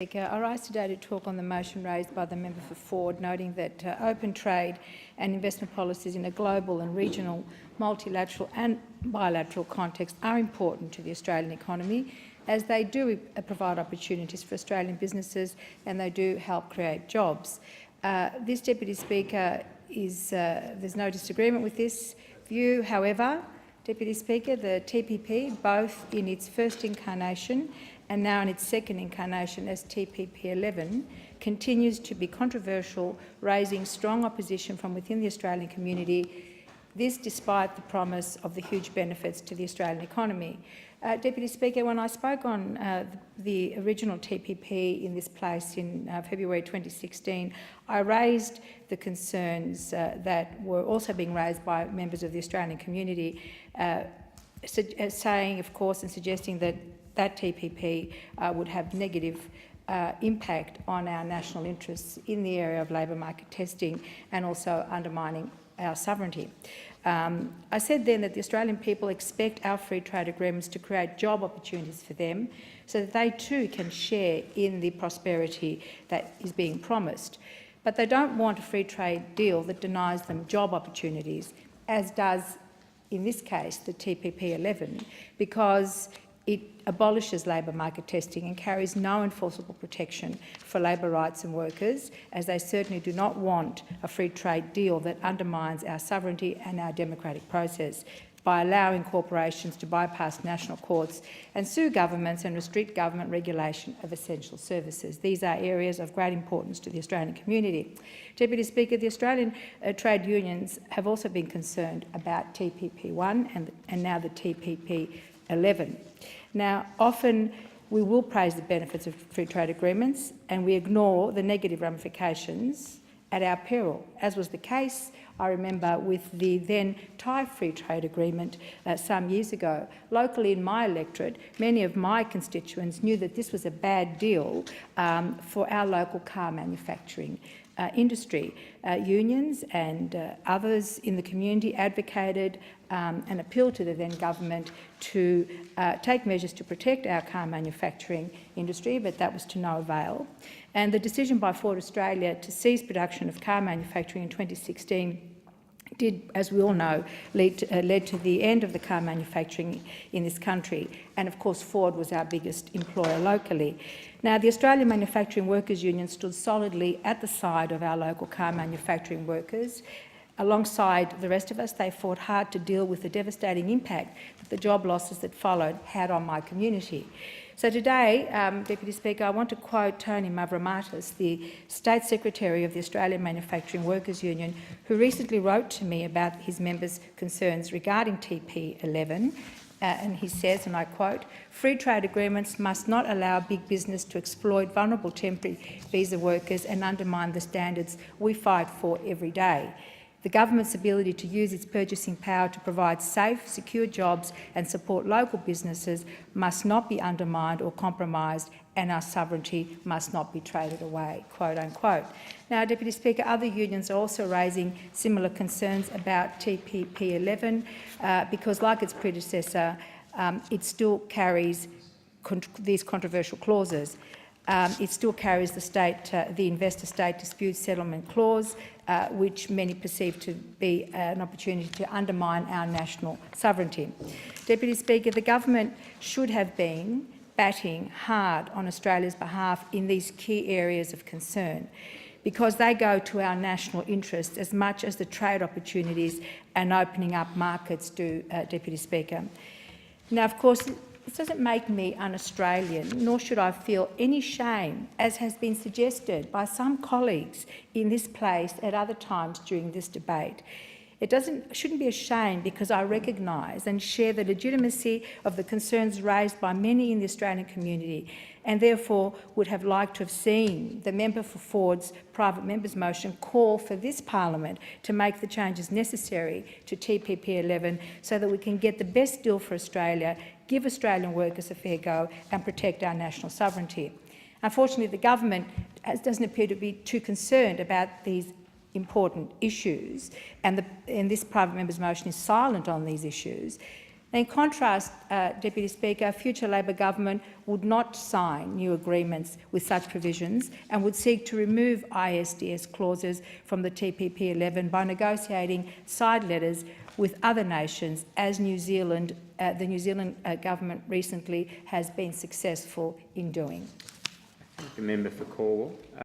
Speaker, I rise today to talk on the motion raised by the member for Ford, noting that open trade and investment policies in a global and regional, multilateral and bilateral context are important to the Australian economy, as they do provide opportunities for Australian businesses and they do help create jobs. This Deputy Speaker there's no disagreement with this view. However, Deputy Speaker, the TPP, both in its first incarnation and now in its second incarnation as TPP-II, continues to be controversial, raising strong opposition from within the Australian community, this despite the promise of the huge benefits to the Australian economy. Deputy Speaker, when I spoke on the original TPP in this place in February 2016, I raised the concerns that were also being raised by members of the Australian community, saying, of course, and suggesting that TPP would have negative impact on our national interests in the area of labour market testing and also undermining our sovereignty. I said then that the Australian people expect our free trade agreements to create job opportunities for them so that they too can share in the prosperity that is being promised. But they don't want a free trade deal that denies them job opportunities, as does, in this case, the TPP-II, because it abolishes labour market testing and carries no enforceable protection for labour rights and workers, as they certainly do not want a free trade deal that undermines our sovereignty and our democratic process by allowing corporations to bypass national courts and sue governments and restrict government regulation of essential services. These are areas of great importance to the Australian community. Deputy Speaker, the Australian trade unions have also been concerned about TPP-I and now the TPP-II. Now, often we will praise the benefits of free trade agreements and we ignore the negative ramifications at our peril, as was the case, I remember, with the then Thai free trade agreement some years ago. Locally in my electorate, many of my constituents knew that this was a bad deal for our local car manufacturing industry. Unions and others in the community advocated and appealed to the then government to take measures to protect our car manufacturing industry, but that was to no avail. And the decision by Ford Australia to cease production of car manufacturing in 2016 did, as we all know, led to the end of the car manufacturing in this country. And of course, Ford was our biggest employer locally. Now, the Australian Manufacturing Workers Union stood solidly at the side of our local car manufacturing workers. Alongside the rest of us, they fought hard to deal with the devastating impact that the job losses that followed had on my community. So today, Deputy Speaker, I want to quote Tony Mavromatis, the State Secretary of the Australian Manufacturing Workers Union, who recently wrote to me about his members' concerns regarding TP-II, and he says, and I quote, "Free trade agreements must not allow big business to exploit vulnerable temporary visa workers and undermine the standards we fight for every day. The government's ability to use its purchasing power to provide safe, secure jobs and support local businesses must not be undermined or compromised, and our sovereignty must not be traded away," quote unquote. Now, Deputy Speaker, other unions are also raising similar concerns about TPP-II because, like its predecessor, it still carries these controversial clauses. It still carries the investor-state dispute settlement clause, which many perceive to be an opportunity to undermine our national sovereignty. Deputy Speaker, the government should have been batting hard on Australia's behalf in these key areas of concern, because they go to our national interests as much as the trade opportunities and opening up markets do, Deputy Speaker. Now, of course, this doesn't make me un-Australian, nor should I feel any shame, as has been suggested by some colleagues in this place at other times during this debate. It shouldn't be a shame, because I recognise and share the legitimacy of the concerns raised by many in the Australian community, and therefore would have liked to have seen the member for Ford's private member's motion call for this parliament to make the changes necessary to TPP-II so that we can get the best deal for Australia, give Australian workers a fair go and protect our national sovereignty. Unfortunately, the government doesn't appear to be too concerned about these important issues, and this private member's motion is silent on these issues. In contrast, Deputy Speaker, a future Labor government would not sign new agreements with such provisions and would seek to remove ISDS clauses from the TPP-11 by negotiating side letters with other nations, as New Zealand, the New Zealand government recently has been successful in doing. The member for Cornwall.